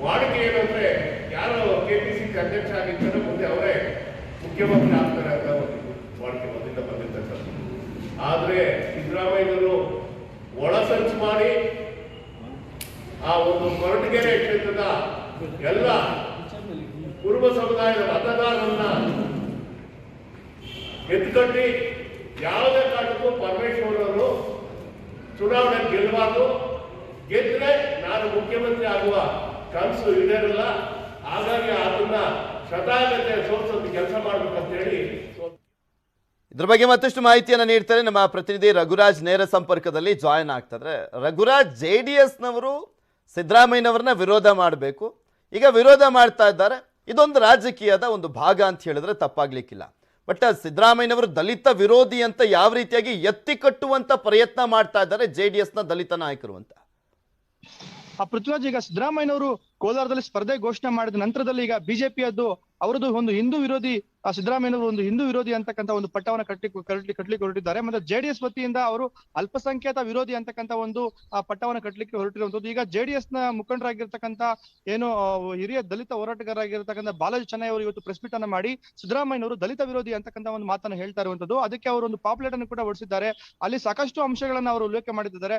ವಾಡಿಕೆ ಏನಂದ್ರೆ ಯಾರು ಕೆಪಿಸಿಸಿ ಅಧ್ಯಕ್ಷ ಆಗಿದ್ದಾರೆ ಮುಂದೆ ಅವರೇ ಮುಖ್ಯಮಂತ್ರಿ ಆಗ್ತಾರೆ ಅಂತ ವಾಡಿಕೆ ಮೊದಲಿಂದ ಬಂದಿರ್ತಕ್ಕಂಥ. ಆದ್ರೆ ಸಿದ್ದರಾಮಯ್ಯನವರು ಒಳಸಂಚು ಮಾಡಿ ಆ ಒಂದು ಕೊರಟಗೆರೆ ಕ್ಷೇತ್ರದ ಎಲ್ಲ ಕುರುಬ ಸಮುದಾಯದ ಮತದಾರರನ್ನ ಎತ್ತುಕಟ್ಟಿ ಯಾವುದೇ ಕಾರಣಕ್ಕೂ ಪರಮೇಶ್ವರ್ ಅವರು ಚುನಾವಣೆ ಗೆಲ್ಲಬಾರ್ದು, ಗೆದ್ರೆ ನಾನು ಮುಖ್ಯಮಂತ್ರಿ ಆಗುವ ಕನಸು ಈಡೇರಲ್ಲ, ಹಾಗಾಗಿ ಅದನ್ನ ಶತಾಗತೆ ಸೋಲಿಸೋದು ಕೆಲಸ ಮಾಡ್ಬೇಕಂತ ಹೇಳಿ. ಇದ್ರ ಬಗ್ಗೆ ಮತ್ತಷ್ಟು ಮಾಹಿತಿಯನ್ನು ನೀಡ್ತಾರೆ ನಮ್ಮ ಪ್ರತಿನಿಧಿ ರಘುರಾಜ್ ನೇರ ಸಂಪರ್ಕದಲ್ಲಿ ಜಾಯಿನ್ ಆಗ್ತಿದ್ರೆ. ರಘುರಾಜ್, JDSನವರು ಸಿದ್ದರಾಮಯ್ಯನವರನ್ನ ವಿರೋಧ ಮಾಡಬೇಕು, ಈಗ ವಿರೋಧ ಮಾಡ್ತಾ ಇದ್ದಾರೆ. ಇದೊಂದು ರಾಜಕೀಯದ ಒಂದು ಭಾಗ ಅಂತ ಹೇಳಿದ್ರೆ ತಪ್ಪಾಗ್ಲಿಕ್ಕಿಲ್ಲ. ಬಟ್ ಸಿದ್ದರಾಮಯ್ಯನವರು ದಲಿತ ವಿರೋಧಿ ಅಂತ ಯಾವ ರೀತಿಯಾಗಿ ಎತ್ತಿ ಕಟ್ಟುವಂತ ಪ್ರಯತ್ನ ಮಾಡ್ತಾ ಇದ್ದಾರೆ JDSನ ದಲಿತ ನಾಯಕರು ಅಂತ? ಪೃಥ್ವಿರಾಜ್, ಈಗ ಸಿದ್ದರಾಮಯ್ಯನವರು ಕೋಲಾರದಲ್ಲಿ ಸ್ಪರ್ಧೆ ಘೋಷಣೆ ಮಾಡಿದ ನಂತರದಲ್ಲಿ ಈಗ ಬಿಜೆಪಿಯದ್ದು ಅವರದ್ದು ಒಂದು ಹಿಂದೂ ವಿರೋಧಿ, ಸಿದ್ದರಾಮಯ್ಯನವರು ಒಂದು ಹಿಂದೂ ವಿರೋಧಿ ಅಂತಕ್ಕಂಥ ಒಂದು ಪಟ್ಟವನ್ನು ಕಟ್ಟಲಿಕ್ಕೆ ಹೊರಟಿದ್ದಾರೆ. ಮತ್ತೆ JDS ವತಿಯಿಂದ ಅವರು ಅಲ್ಪಸಂಖ್ಯಾತ ವಿರೋಧಿ ಅಂತಕ್ಕಂಥ ಒಂದು ಪಟ್ಟವನ್ನು ಕಟ್ಟಲಿಕ್ಕೆ ಹೊರಟಿರುವಂತದ್ದು. ಈಗ JDSನ ಮುಖಂಡರಾಗಿರ್ತಕ್ಕಂಥ ಏನು ಹಿರಿಯ ದಲಿತ ಹೋರಾಟಗಾರರಾಗಿರ್ತಕ್ಕಂಥ ಬಾಲಾಜಿ ಚೆನ್ನೈ ಅವರು ಇವತ್ತು ಪ್ರೆಸ್ ಮೀಟ್ ಅನ್ನ ಮಾಡಿ ಸಿದ್ದರಾಮಯ್ಯನವರು ದಲಿತ ವಿರೋಧಿ ಅಂತಕ್ಕಂಥ ಒಂದು ಮಾತನ್ನು ಹೇಳ್ತಾ ಇರುವಂತದ್ದು. ಅದಕ್ಕೆ ಅವರು ಒಂದು ಪಾಪ್ಲೆಟ್ ಅನ್ನು ಕೂಡ ಹೊರಡಿಸಿದ್ದಾರೆ. ಅಲ್ಲಿ ಸಾಕಷ್ಟು ಅಂಶಗಳನ್ನ ಅವರು ಉಲ್ಲೇಖ ಮಾಡಿದ್ದಾರೆ.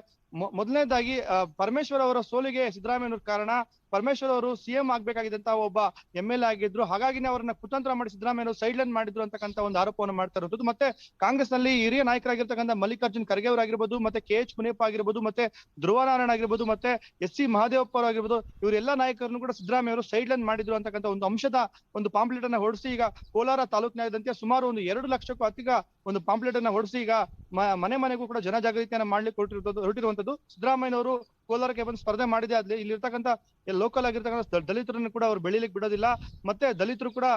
ಮೊದಲನೇದಾಗಿ ಪರಮೇಶ್ವರ್ ಅವರ ಸೋಲಿಗೆ ಸಿದ್ದರಾಮಯ್ಯನವರು ಕಾರಣ. ಪರಮೇಶ್ವರ್ ಅವರು CM ಆಗ್ಬೇಕಾಗಿದ್ದಂತ ಒಬ್ಬ MLA ಆಗಿದ್ರು, ಹಾಗಾಗಿನೇ ಅವರನ್ನ ಕುತಂತ್ರ ಮಾಡಿ ಸಿದ್ದರಾಮಯ್ಯ ಸೈಡ್ ಲೈನ್ ಮಾಡಿದ್ರು ಅಂತಕ್ಕಂಥ ಒಂದು ಆರೋಪವನ್ನು ಮಾಡ್ತಾ ಇರುವಂತದ್ದು. ಮತ್ತೆ ಕಾಂಗ್ರೆಸ್ ನಲ್ಲಿ ಹಿರಿಯ ನಾಯಕರಾಗಿರ್ತಕ್ಕಂಥ ಮಲ್ಲಿಕಾರ್ಜುನ್ ಖರ್ಗೆ ಅವರಾಗಿರ್ಬೋದು, ಮತ್ತೆ KH ಮುನಿಯಪ್ಪ ಆಗಿರ್ಬೋದು, ಮತ್ತೆ ಧ್ರುವನಾರಾಯಣ ಆಗಿರ್ಬೋದು, ಮತ್ತೆ SC ಮಹದೇವಪ್ಪ ಅವರಾಗಿರ್ಬೋದು, ಇವರೆಲ್ಲ ನಾಯಕರನ್ನು ಕೂಡ ಸಿದ್ದರಾಮಯ್ಯ ಅವರು ಸೈಡ್ ಲೈನ್ ಮಾಡಿದ್ರು ಅಂತಕ್ಕಂಥ ಒಂದು ಅಂಶದ ಒಂದು ಪಾಂಪ್ಲೆಟ್ ಅನ್ನ ಹೊರಡಿಸಿ ಈಗ ಕೋಲಾರ ತಾಲೂಕಿನಾದ್ಯಂತ ಸುಮಾರು ಒಂದು 2 ಲಕ್ಷಕ್ಕೂ ಅಧಿಕ ಒಂದು ಪಾಂಪ್ಲೆಟ್ ಅನ್ನ ಹೊರಡಿಸಿ ಈಗ ಮನೆ ಮನೆಗೂ ಕೂಡ ಜನಜಾಗೃತಿಯನ್ನ ಮಾಡ್ಲಿಕ್ಕೆ ಹೊರಟಿರುವಂತದ್ದು. ಸಿದ್ದರಾಮಯ್ಯನವರು ಕೋಲಾರಕ್ಕೆ ಬಂದು ಸ್ಪರ್ಧೆ ಮಾಡಿದೆ ಆದ್ರೆ ಇಲ್ಲಿರ್ತಕ್ಕಂಥ ಲೋಕಲ್ ಆಗಿರ್ತಕ್ಕಂಥ ದಲಿತರನ್ನು ಕೂಡ ಅವರು ಬೆಳಿಲಿಕ್ಕೆ ಬಿಡೋದಿಲ್ಲ, ಮತ್ತೆ ದಲಿತರು ಕೂಡ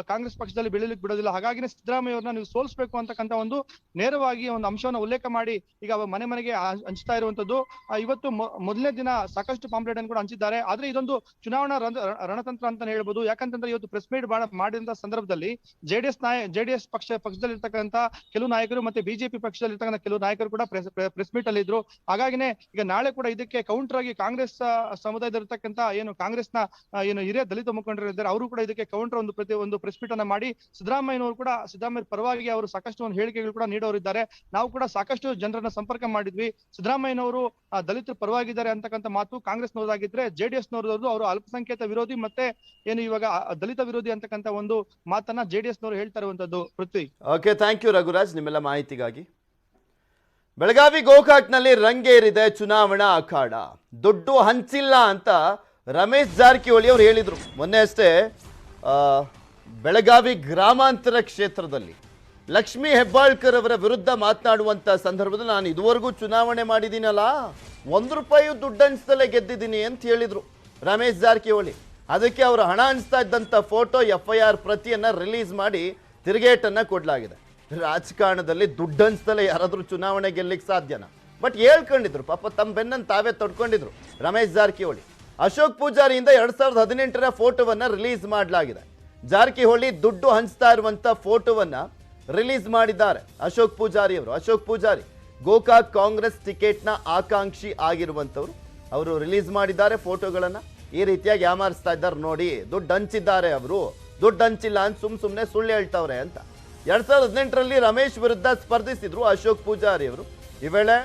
ಕಾಂಗ್ರೆಸ್ ಪಕ್ಷದಲ್ಲಿ ಬೆಳಿಲಿಕ್ಕೆ ಬಿಡೋದಿಲ್ಲ. ಹಾಗಾಗಿ ಸಿದ್ದರಾಮಯ್ಯ ಅವ್ರನ್ನ ನೀವು ಸೋಲಿಸಬೇಕು ಅಂತಕ್ಕಂಥ ಒಂದು ನೇರವಾಗಿ ಒಂದು ಅಂಶವನ್ನು ಉಲ್ಲೇಖ ಮಾಡಿ ಈಗ ಮನೆ ಮನೆಗೆ ಹಂಚ್ತಾ ಇರುವಂತದ್ದು. ಇವತ್ತು ಮೊದಲನೇ ದಿನ ಸಾಕಷ್ಟು ಪಾಂಪ್ಲೆಟ್ ಅನ್ನು ಕೂಡ ಹಂಚಿದ್ದಾರೆ. ಆದ್ರೆ ಇದೊಂದು ಚುನಾವಣಾ ರಣತಂತ್ರ ಅಂತ ಹೇಳ್ಬೋದು. ಯಾಕಂತಂದ್ರೆ ಇವತ್ತು ಪ್ರೆಸ್ ಮೀಟ್ ಮಾಡಿದಂತ ಸಂದರ್ಭದಲ್ಲಿ ಜೆಡಿಎಸ್ ಪಕ್ಷದಲ್ಲಿರ್ತಕ್ಕಂಥ ಕೆಲವು ನಾಯಕರು ಮತ್ತೆ ಬಿಜೆಪಿ ಪಕ್ಷದಲ್ಲಿರ್ತಕ್ಕಂಥ ಕೆಲವು ನಾಯಕರು ಕೂಡ ಪ್ರೆಸ್ ಮೀಟ್ ಅಲ್ಲಿ ಇದ್ರು. ಹಾಗಾಗಿನೇ ಈಗ ನಾಳೆ ಕೂಡ ಇದಕ್ಕೆ ಕೌಂಟರ್ ಆಗಿ ಕಾಂಗ್ರೆಸ್ ಸಮುದಾಯದಲ್ಲಿರ್ತಕ್ಕಂಥ ಏನು ಕಾಂಗ್ರೆಸ್ನ ಏನು ಹಿರಿಯ ದಲಿತ ಮುಖಂಡರು ಇದ್ದಾರೆ ಅವರು ಕೂಡ ಇದಕ್ಕೆ ಕೌಂಟರ್ ಒಂದು ಪ್ರೆಸ್ ಮೀಟ್ ಅನ್ನ ಮಾಡಿ ಸಿದ್ದರಾಮಯ್ಯನವರು ಕೂಡ ಸಿದ್ದರಾಮಯ್ಯ ಪರವಾಗಿ ಅವರು ಸಾಕಷ್ಟು ಒಂದು ಹೇಳಿಕೆಗಳು ಕೂಡ ನೀಡೋರಿದ್ದಾರೆ. ನಾವು ಕೂಡ ಸಾಕಷ್ಟು ಜನರನ್ನ ಸಂಪರ್ಕ ಮಾಡಿದ್ವಿ. ಸಿದ್ದರಾಮಯ್ಯನವರು ದಲಿತರ ಪರವಾಗಿದ್ದಾರೆ ಅಂತಕ್ಕಂಥ ಮಾತು ಕಾಂಗ್ರೆಸ್ನವರಾಗಿದ್ರೆ, JDSನವರದ್ದು ಅವರು ಅಲ್ಪಸಂಖ್ಯಾತ ವಿರೋಧಿ ಮತ್ತೆ ಏನು ಇವಾಗ ದಲಿತ ವಿರೋಧಿ ಅಂತಕ್ಕಂಥ ಒಂದು ಮಾತನ್ನ JDSನವರು ಹೇಳ್ತಾ ಇರುವಂತದ್ದು. ಪೃಥ್ವಿ, ಓಕೆ, ಥ್ಯಾಂಕ್ ಯು ರಘುರಾಜ್ ನಿಮ್ಮೆಲ್ಲ ಮಾಹಿತಿಗಾಗಿ. ಬೆಳಗಾವಿ ಗೋಕಾಕ್ನಲ್ಲಿ ರಂಗೇರಿದೆ ಚುನಾವಣಾ ಅಖಾಡ. ದುಡ್ಡು ಹಂಚಿಲ್ಲ ಅಂತ ರಮೇಶ್ ಜಾರಕಿಹೊಳಿ ಅವರು ಹೇಳಿದರು. ಮೊನ್ನೆ ಅಷ್ಟೇ ಬೆಳಗಾವಿ ಗ್ರಾಮಾಂತರ ಕ್ಷೇತ್ರದಲ್ಲಿ ಲಕ್ಷ್ಮೀ ಹೆಬ್ಬಾಳ್ಕರ್ ಅವರ ವಿರುದ್ಧ ಮಾತನಾಡುವಂಥ ಸಂದರ್ಭದಲ್ಲಿ ನಾನು ಇದುವರೆಗೂ ಚುನಾವಣೆ ಮಾಡಿದ್ದೀನಲ್ಲ, 1 ರೂಪಾಯಿ ದುಡ್ಡು ಹಂಚ್ದಲ್ಲೇ ಗೆದ್ದಿದ್ದೀನಿ ಅಂತ ಹೇಳಿದರು ರಮೇಶ್ ಜಾರಕಿಹೊಳಿ. ಅದಕ್ಕೆ ಅವರು ಹಣ ಹಂಚ್ತಾ ಇದ್ದಂಥ ಫೋಟೋ FIR ಪ್ರತಿಯನ್ನು ರಿಲೀಸ್ ಮಾಡಿ ತಿರುಗೇಟನ್ನು ಕೊಡಲಾಗಿದೆ. ರಾಜಕಾರಣದಲ್ಲಿ ದುಡ್ಡು ಹಂಚ್ದಲ್ಲೇ ಯಾರಾದರೂ ಚುನಾವಣೆ ಗೆಲ್ಲಿಕ್ಕೆ ಸಾಧ್ಯನಾ? ಬಟ್ ಹೇಳ್ಕೊಂಡಿದ್ರು ಪಾಪ, ತಮ್ಮ ಬೆನ್ನನ್ನು ತಾವೇ ತೊಡ್ಕೊಂಡಿದ್ರು ರಮೇಶ್ ಜಾರಕಿಹೊಳಿ. ಅಶೋಕ್ ಪೂಜಾರಿಯಿಂದ 2018ರ ಫೋಟೋವನ್ನು ರಿಲೀಸ್ ಮಾಡಲಾಗಿದೆ. ಜಾರಕಿಹೊಳಿ ದುಡ್ಡು ಹಂಚ್ತಾ ಇರುವಂಥ ಫೋಟೋವನ್ನು ರಿಲೀಸ್ ಮಾಡಿದ್ದಾರೆ ಅಶೋಕ್ ಪೂಜಾರಿ ಅವರು. ಅಶೋಕ್ ಪೂಜಾರಿ ಗೋಕಾಕ್ ಕಾಂಗ್ರೆಸ್ ಟಿಕೆಟ್ನ ಆಕಾಂಕ್ಷಿ ಆಗಿರುವಂಥವ್ರು. ಅವರು ರಿಲೀಸ್ ಮಾಡಿದ್ದಾರೆ ಫೋಟೋಗಳನ್ನು. ಈ ರೀತಿಯಾಗಿ ಯಾಮಾರಿಸ್ತಾ ಇದ್ದಾರೆ ನೋಡಿ, ದುಡ್ಡು ಹಂಚಿದ್ದಾರೆ ಅವರು, ದುಡ್ಡು ಹಂಚಿಲ್ಲ ಅಂತ ಸುಮ್ಮನೆ ಸುಳ್ಳು ಹೇಳ್ತಾವ್ರೆ ಅಂತ. 2018ರಲ್ಲಿ ರಮೇಶ್ ವಿರುದ್ಧ ಸ್ಪರ್ಧಿಸಿದ್ರು ಅಶೋಕ್ ಪೂಜಾರಿ ಅವರು. ಈ ವೇಳೆ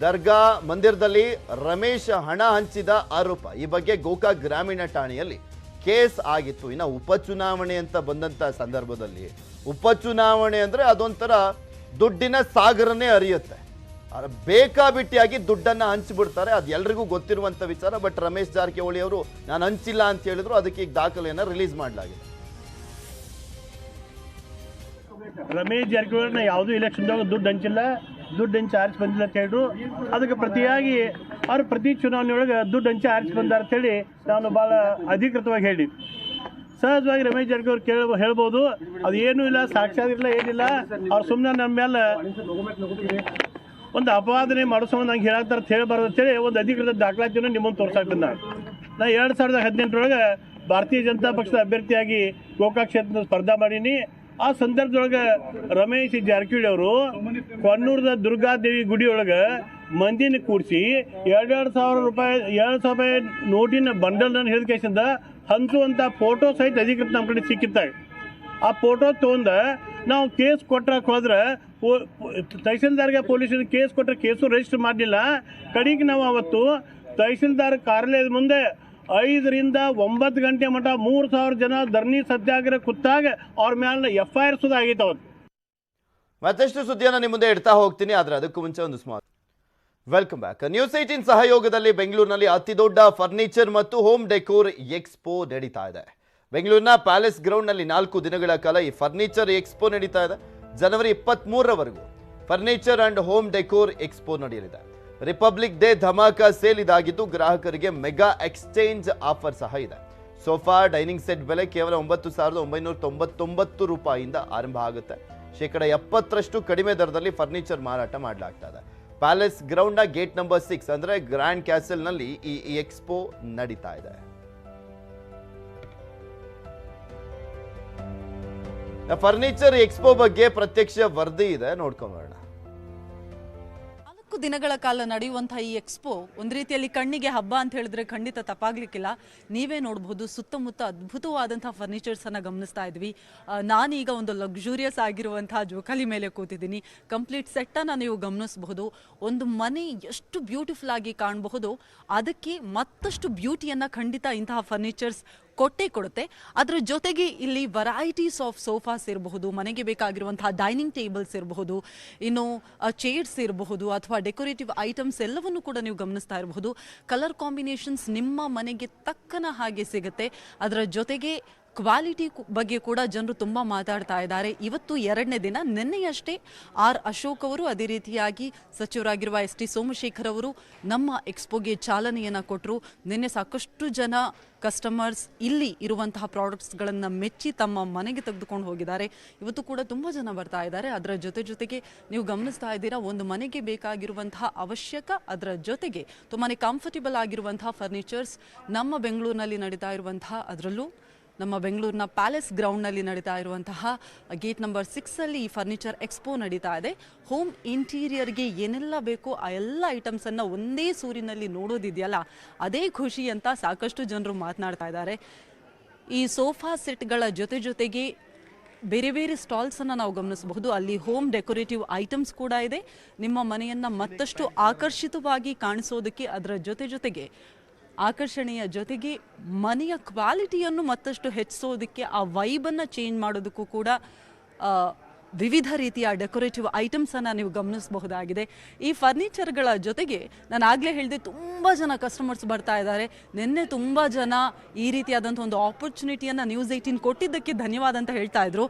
ದರ್ಗಾ ಮಂದಿರದಲ್ಲಿ ರಮೇಶ್ ಹಣ ಹಂಚಿದ ಆರೋಪ ಈ ಬಗ್ಗೆ ಗೋಕಾಕ್ ಗ್ರಾಮೀಣ ಠಾಣೆಯಲ್ಲಿ ಕೇಸ್ ಆಗಿತ್ತು. ಇನ್ನು ಉಪಚುನಾವಣೆ ಅಂತ ಬಂದಂಥ ಸಂದರ್ಭದಲ್ಲಿ, ಉಪಚುನಾವಣೆ ಅಂದರೆ ಅದೊಂಥರ ದುಡ್ಡಿನ ಸಾಗರನೇ ಹರಿಯುತ್ತೆ. ಬೇಕಾಬಿಟ್ಟಿಯಾಗಿ ದುಡ್ಡನ್ನು ಹಂಚಿಬಿಡ್ತಾರೆ, ಅದು ಎಲ್ರಿಗೂ ಗೊತ್ತಿರುವಂಥ ವಿಚಾರ. ಬಟ್ ರಮೇಶ್ ಜಾರಕಿಹೊಳಿ ಅವರು ನಾನು ಹಂಚಿಲ್ಲ ಅಂತ ಹೇಳಿದ್ರು. ಅದಕ್ಕೆ ಈಗ ದಾಖಲೆಯನ್ನು ರಿಲೀಸ್ ಮಾಡಲಾಗಿದೆ. ರಮೇಶ್ ಜಾರಕಿಹೊಳಿನ ಯಾವುದೂ ಎಲೆಕ್ಷನ್ದಾಗ ದುಡ್ಡು ಹಂಚಿಲ್ಲ, ದುಡ್ಡು ಹಂಚಿ ಆರಿಸಿ ಬಂದಿಲ್ಲ ಅಂತ ಹೇಳಿದ್ರು. ಅದಕ್ಕೆ ಪ್ರತಿಯಾಗಿ ಅವ್ರು ಪ್ರತಿ ಚುನಾವಣೆಯೊಳಗೆ ದುಡ್ಡು ಹಂಚಿ ಆರಿಸಿ ಬಂದಾರ ಅಂತೇಳಿ ನಾನು ಭಾಳ ಅಧಿಕೃತವಾಗಿ ಹೇಳಿ. ಸಹಜವಾಗಿ ರಮೇಶ್ ಜಾರಕಿಹೊಳಿ ಹೇಳ್ಬೋದು, ಅದು ಏನೂ ಇಲ್ಲ, ಸಾಕ್ಷಾತ್ ಇಲ್ಲ, ಏನಿಲ್ಲ. ಅವ್ರು ಸುಮ್ಮನೆ ನಮ್ಮ ಮೇಲೆ ಒಂದು ಅಪವಾದನೆ ಮಾಡಿಸೋದು ನಂಗೆ ಹೇಳಾಕ್ತಾರೆ ಅಂತ ಹೇಳಬಾರ್ದು ಅಂತೇಳಿ ಒಂದು ಅಧಿಕೃತ ದಾಖಲಾತಿಯನ್ನು ನಿಮ್ಮನ್ನು ತೋರ್ಸಾಕ್ತೀನಿ ನಾನು 2018 ಭಾರತೀಯ ಜನತಾ ಪಕ್ಷದ ಅಭ್ಯರ್ಥಿಯಾಗಿ ಗೋಕಾಕ್ ಕ್ಷೇತ್ರದ ಸ್ಪರ್ಧಾ ಮಾಡೀನಿ. ಆ ಸಂದರ್ಭದೊಳಗೆ ರಮೇಶ್ ಜಾರಕಿಹೊಳಿ ಅವರು ಕೊನ್ನೂರದ ದುರ್ಗಾದೇವಿ ಗುಡಿ ಒಳಗೆ ಮಂದಿನ ಕೂಡಿಸಿ 2,000 ರೂಪಾಯಿ ನೋಟಿನ ಬಂಡಲ್ನ ಹೇಳಿಕೆಸಿಂದ ಹಂಚುವಂಥ ಫೋಟೋ ಸಹಿತ ಅಧಿಕೃತ ನಮ್ಮ ಕಡೆ ಸಿಕ್ಕಿತ್ತಾಗ ಆ ಫೋಟೋ ತೊಗೊಂಡ ನಾವು ಕೇಸ್ ಕೊಟ್ರಕ್ಕೆ ಹೋದ್ರೆ ತಹಸೀಲ್ದಾರ್ಗೆ ಪೊಲೀಸರಿಗೆ ಕೇಸ್ ಕೊಟ್ಟರೆ ಕೇಸು ರಿಜಿಸ್ಟರ್ ಮಾಡಲಿಲ್ಲ. ಕಡೆಗೆ ನಾವು ಅವತ್ತು ತಹಸೀಲ್ದಾರ್ ಕಾರ್ಯಾಲಯದ ಮುಂದೆ 5 ರಿಂದ 9 ಗಂಟೆ ಮಟ್ಟ 3,000 ಜನ ಧರಣಿ ಸತ್ಯಾಗ್ರಹ ಕೂತಾಗ ಅವ್ರ ಮೇಲೆ FIR ಸುಧಾ ಆಗೈತೆ ಅವತ್ತು. ಮತ್ತಷ್ಟು ಸುದ್ದಿಯನ್ನು ನಿಮ್ಮ ಮುಂದೆ ಇಡ್ತಾ ಹೋಗ್ತೀನಿ, ಆದರೆ ಅದಕ್ಕೂ ಮುಂಚೆ ಒಂದು ಸ್ಮಾಲ್ ವೆಲ್ಕಮ್ ಬ್ಯಾಕ್. ನ್ಯೂಸ್ 18 ಸಹಯೋಗದಲ್ಲಿ ಬೆಂಗಳೂರಿನಲ್ಲಿ ಅತಿ ದೊಡ್ಡ ಫರ್ನಿಚರ್ ಮತ್ತು ಹೋಮ್ ಡೆಕೋರ್ ಎಕ್ಸ್ಪೋ ನಡೀತಾ ಇದೆ. ಬೆಂಗಳೂರಿನ ಪ್ಯಾಲೇಸ್ ಗ್ರೌಂಡ್ನಲ್ಲಿ 4 ದಿನಗಳ ಕಾಲ ಈ ಫರ್ನಿಚರ್ ಎಕ್ಸ್ಪೋ ನಡೀತಾ ಇದೆ. ಜನವರಿ 23ರವರೆಗೂ furniture and home decor expo ನಡೆಯಲಿದೆ. ರಿಪಬ್ಲಿಕ್ ಡೇ ಧಮಾಕ ಸೇಲ್ ಇದಾಗಿದ್ದು ಗ್ರಾಹಕರಿಗೆ ಮೆಗಾ ಎಕ್ಸ್ಚೇಂಜ್ ಆಫರ್ ಸಹ ಇದೆ. ಸೋಫಾ ಡೈನಿಂಗ್ ಸೆಟ್ ಬೆಲೆ ಕೇವಲ 9,999 ರೂಪಾಯಿಯಿಂದ ಆರಂಭ ಆಗುತ್ತೆ. 70% ಕಡಿಮೆ ದರದಲ್ಲಿ ಫರ್ನಿಚರ್ ಮಾರಾಟ ಮಾಡಲಾಗ್ತದೆ. ಪ್ಯಾಲೇಸ್ ಗ್ರೌಂಡ್ನ ಗೇಟ್ ನಂಬರ್ 6 ಅಂದ್ರೆ ಗ್ರ್ಯಾಂಡ್ ಕ್ಯಾಸಲ್ನಲ್ಲಿ ಈ ಎಕ್ಸ್ಪೋ ನಡೀತಾ ಇದೆ. ಫರ್ನಿಚರ್ ಎಕ್ಸ್ಪೋ ಬಗ್ಗೆ ಪ್ರತ್ಯಕ್ಷ ವರದಿ ಇದೆ, ನೋಡ್ಕೊಂಬರೋಣ. 4 ದಿನಗಳ ಕಾಲ ನಡೆಯುವಂತಹ ಈ ಎಕ್ಸ್ಪೋ ಒಂದು ರೀತಿಯಲ್ಲಿ ಕಣ್ಣಿಗೆ ಹಬ್ಬ ಅಂತ ಹೇಳಿದ್ರೆ ಖಂಡಿತ ತಪ್ಪಾಗ್ಲಿಕ್ಕಿಲ್ಲ. ನೀವೇ ನೋಡಬಹುದು, ಸುತ್ತಮುತ್ತ ಅದ್ಭುತವಾದಂತಹ ಫರ್ನಿಚರ್ಸ್ ಅನ್ನ ಗಮನಿಸ್ತಾ ಇದ್ವಿ. ನಾನೀಗ ಒಂದು ಲಕ್ಸುರಿಯಸ್ ಆಗಿರುವಂತಹ ಜೋಕಾಲಿ ಮೇಲೆ ಕೂತಿದ್ದೀನಿ. ಕಂಪ್ಲೀಟ್ ಸೆಟ್ ಅನ್ನ ನೀವು ಗಮನಿಸಬಹುದು. ಒಂದು ಮನೆ ಎಷ್ಟು ಬ್ಯೂಟಿಫುಲ್ ಆಗಿ ಕಾಣಬಹುದು, ಅದಕ್ಕೆ ಮತ್ತಷ್ಟು ಬ್ಯೂಟಿಯನ್ನ ಖಂಡಿತ ಇಂತಹ ಫರ್ನಿಚರ್ಸ್ ಕೊಟ್ಟೆ ಕೊಡುತ್ತೆ. ಅದರ ಜೊತೆಗೆ ಇಲ್ಲಿ ವೆರೈಟೀಸ್ ಆಫ್ ಸೋಫಾಸ್ ಇರಬಹುದು, ಮನೆಗೆ ಬೇಕಾಗಿರುವಂತಹ ಡೈನಿಂಗ್ ಟೇಬಲ್ಸ್ ಇರಬಹುದು, ಇನ್ನು ಚೇರ್ಸ್ ಇರಬಹುದು, ಅಥವಾ ಡೆಕೋರೇಟಿವ್ ಐಟಮ್ಸ್ ಎಲ್ಲವನ್ನು ಕೂಡ ನೀವು ಗಮನಿಸ್ತಾ ಇರಬಹುದು. ಕಲರ್ ಕಾಂಬಿನೇಷನ್ಸ್ ನಿಮ್ಮ ಮನೆಗೆ ತಕ್ಕನ ಹಾಗೆ ಸಿಗುತ್ತೆ. ಅದರ ಜೊತೆಗೆ ಕ್ವಾಲಿಟಿ ಬಗ್ಗೆ ಕೂಡ ಜನರು ತುಂಬ ಮಾತಾಡ್ತಾ ಇದ್ದಾರೆ. ಇವತ್ತು 2ನೇ ದಿನ. ನಿನ್ನೆಯಷ್ಟೇ ಆರ್ ಅಶೋಕ್ ಅವರು, ಅದೇ ರೀತಿಯಾಗಿ ಸಚಿವರಾಗಿರುವ ಎಸ್ ಟಿ ಸೋಮಶೇಖರ್ ಅವರು ನಮ್ಮ ಎಕ್ಸ್ಪೋಗೆ ಚಾಲನೆಯನ್ನು ಕೊಟ್ಟರು. ನಿನ್ನೆ ಸಾಕಷ್ಟು ಜನ ಕಸ್ಟಮರ್ಸ್ ಇಲ್ಲಿ ಇರುವಂತಹ ಪ್ರಾಡಕ್ಟ್ಸ್ಗಳನ್ನು ಮೆಚ್ಚಿ ತಮ್ಮ ಮನೆಗೆ ತೆಗೆದುಕೊಂಡು ಹೋಗಿದ್ದಾರೆ. ಇವತ್ತು ಕೂಡ ತುಂಬ ಜನ ಬರ್ತಾ ಇದ್ದಾರೆ. ಅದರ ಜೊತೆಗೆ ನೀವು ಗಮನಿಸ್ತಾ ಇದ್ದೀರಾ, ಒಂದು ಮನೆಗೆ ಬೇಕಾಗಿರುವಂತಹ ಅವಶ್ಯಕ, ಅದರ ಜೊತೆಗೆ ತುಂಬಾ ಕಂಫರ್ಟಬಲ್ ಆಗಿರುವಂತಹ ಫರ್ನಿಚರ್ಸ್ ನಮ್ಮ ಬೆಂಗಳೂರಿನಲ್ಲಿ ನಡೀತಾ ಇರುವಂತಹ, ಅದರಲ್ಲೂ ನಮ್ಮ ಬೆಂಗಳೂರಿನ ಪ್ಯಾಲೇಸ್ ಗ್ರೌಂಡ್ನಲ್ಲಿ ನಡೀತಾ ಇರುವಂತಹ ಗೇಟ್ ನಂಬರ್ 6 ಈ ಫರ್ನಿಚರ್ ಎಕ್ಸ್ಪೋ ನಡೀತಾ ಇದೆ. ಹೋಮ್ ಇಂಟೀರಿಯರ್ಗೆ ಏನೆಲ್ಲ ಬೇಕೋ ಆ ಎಲ್ಲ ಐಟಮ್ಸನ್ನು ಒಂದೇ ಸೂರಿನಲ್ಲಿ ನೋಡೋದಿದೆಯಲ್ಲ, ಅದೇ ಖುಷಿ ಅಂತ ಸಾಕಷ್ಟು ಜನರು ಮಾತನಾಡ್ತಾ ಇದ್ದಾರೆ. ಈ ಸೋಫಾ ಸೆಟ್ಗಳ ಜೊತೆಗೆ ಬೇರೆ ಬೇರೆ ಸ್ಟಾಲ್ಸನ್ನು ನಾವು ಗಮನಿಸಬಹುದು. ಅಲ್ಲಿ ಹೋಮ್ ಡೆಕೋರೇಟಿವ್ ಐಟಮ್ಸ್ ಕೂಡ ಇದೆ. ನಿಮ್ಮ ಮನೆಯನ್ನು ಮತ್ತಷ್ಟು ಆಕರ್ಷಿತವಾಗಿ ಕಾಣಿಸೋದಕ್ಕೆ, ಅದರ ಜೊತೆಗೆ ಆಕರ್ಷಣೆಯ ಜೊತೆಗೆ ಮನೆಯ ಕ್ವಾಲಿಟಿಯನ್ನು ಮತ್ತಷ್ಟು ಹೆಚ್ಚಿಸೋದಕ್ಕೆ, ಆ ವೈಬನ್ನು ಚೇಂಜ್ ಮಾಡೋದಕ್ಕೂ ಕೂಡ ವಿವಿಧ ರೀತಿಯ ಡೆಕೋರೇಟಿವ್ ಐಟಮ್ಸನ್ನು ನೀವು ಗಮನಿಸಬಹುದಾಗಿದೆ. ಈ ಫರ್ನಿಚರ್ಗಳ ಜೊತೆಗೆ ನಾನು ಆಗಲೇ ಹೇಳಿದೆ, ತುಂಬ ಜನ ಕಸ್ಟಮರ್ಸ್ ಬರ್ತಾ ಇದ್ದಾರೆ. ನಿನ್ನೆ ತುಂಬ ಜನ ಈ ರೀತಿಯಾದಂಥ ಒಂದು ಆಪರ್ಚುನಿಟಿಯನ್ನು ನ್ಯೂಸ್ 18 ಕೊಟ್ಟಿದ್ದಕ್ಕೆ ಧನ್ಯವಾದ ಅಂತ ಹೇಳ್ತಾ ಇದ್ರು.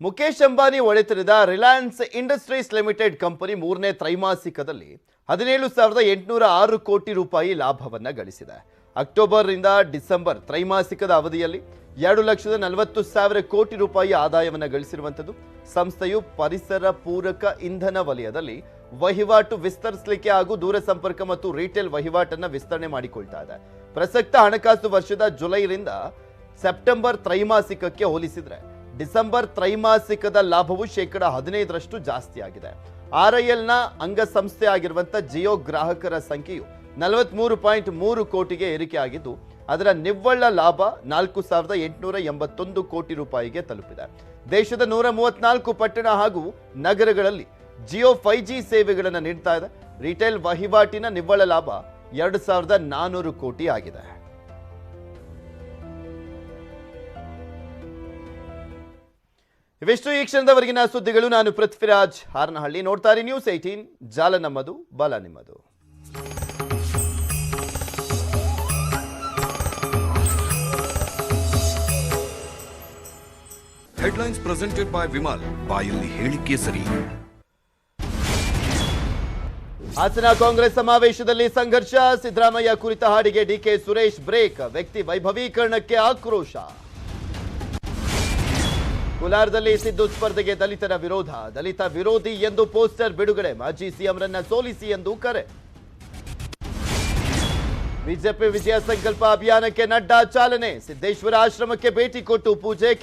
ಮುಖೇಶ್ ಅಂಬಾನಿ ಒಡೆತನದ ರಿಲಯನ್ಸ್ ಇಂಡಸ್ಟ್ರೀಸ್ ಲಿಮಿಟೆಡ್ ಕಂಪನಿ 3ನೇ ತ್ರೈಮಾಸಿಕದಲ್ಲಿ 17,806 ಕೋಟಿ ರೂಪಾಯಿ ಲಾಭವನ್ನು ಗಳಿಸಿದೆ. ಅಕ್ಟೋಬರ್ ರಿಂದ ಡಿಸೆಂಬರ್ ತ್ರೈಮಾಸಿಕದ ಅವಧಿಯಲ್ಲಿ 2,40,000 ಕೋಟಿ ರೂಪಾಯಿ ಆದಾಯವನ್ನು ಗಳಿಸಿರುವಂಥದ್ದು. ಸಂಸ್ಥೆಯು ಪರಿಸರ ಪೂರಕ ಇಂಧನ ವಲಯದಲ್ಲಿ ವಹಿವಾಟು ವಿಸ್ತರಿಸಲಿಕ್ಕೆ ಹಾಗೂ ದೂರಸಂಪರ್ಕ ಮತ್ತು ರಿಟೇಲ್ ವಹಿವಾಟನ್ನು ವಿಸ್ತರಣೆ ಮಾಡಿಕೊಳ್ತಾ ಇದೆ. ಪ್ರಸಕ್ತ ಹಣಕಾಸು ವರ್ಷದ ಜುಲೈರಿಂದ ಸೆಪ್ಟೆಂಬರ್ ತ್ರೈಮಾಸಿಕಕ್ಕೆ ಹೋಲಿಸಿದರೆ ಡಿಸೆಂಬರ್ ತ್ರೈಮಾಸಿಕದ ಲಾಭವು 15% ಜಾಸ್ತಿ ಆಗಿದೆ. RILನ ಅಂಗಸಂಸ್ಥೆ ಆಗಿರುವಂಥ ಜಿಯೋ ಗ್ರಾಹಕರ ಸಂಖ್ಯೆಯು 43.3 ಕೋಟಿಗೆ ಏರಿಕೆ ಆಗಿದ್ದು, ಅದರ ನಿವ್ವಳ ಲಾಭ 4,881 ಕೋಟಿ ರೂಪಾಯಿಗೆ ತಲುಪಿದೆ. ದೇಶದ 134 ಪಟ್ಟಣ ಹಾಗೂ ನಗರಗಳಲ್ಲಿ ಜಿಯೋ 5G ಸೇವೆಗಳನ್ನು ನೀಡ್ತಾ ಇದೆ. ರಿಟೇಲ್ ವಹಿವಾಟಿನ ನಿವ್ವಳ ಲಾಭ 2,400 ಕೋಟಿ ಆಗಿದೆ. ಇವೆಷ್ಟು ಈ ಕ್ಷಣದವರೆಗಿನ ಸುದ್ದಿಗಳು. ನಾನು ಪೃಥ್ವಿರಾಜ್ ಹಾರನಹಳ್ಳಿ. ನೋಡ್ತಾ ಇರಿ ನ್ಯೂಸ್ 18, ಜಾಲ ನಮ್ಮದು, ಬಲ ನಿಮ್ಮದು. Headlines presented by Vimal. ಬಾಯಲ್ಲಿ ಹೇಳಿಕೆ ಸರಿ. ಹಾಸನ ಕಾಂಗ್ರೆಸ್ ಸಮಾವೇಶದಲ್ಲಿ ಸಂಘರ್ಷ. ಸಿದ್ದರಾಮಯ್ಯ ಕುರಿತ ಹಾಡಿಗೆ ಡಿಕೆ ಸುರೇಶ್ ಬ್ರೇಕ್. ವ್ಯಕ್ತಿ ವೈಭವೀಕರಣಕ್ಕೆ ಆಕ್ರೋಶ. ಕೋಲಾರದಲ್ಲಿ ಸಿದ್ದು ಸ್ಪರ್ಧೆಗೆ ದಲಿತರ ವಿರೋಧ, ದಲಿತ ವಿರೋಧಿ ಎಂದು ಪೋಸ್ಟರ್ ಬಿಡುಗಡೆ, ಮಾಜಿ ಸಿಎಂರನ್ನ ಸೋಲಿಸಿ ಎಂದು ಕರೆ. ಬಿಜೆಪಿ ವಿಜಯ ಸಂಕಲ್ಪ ಅಭಿಯಾನಕ್ಕೆ ನಡ್ಡಾ ಚಾಲನೆ, ಸಿದ್ದೇಶ್ವರ ಆಶ್ರಮಕ್ಕೆ ಭೇಟಿ ಕೊಟ್ಟು ಪೂಜೆ, ಕೆಲ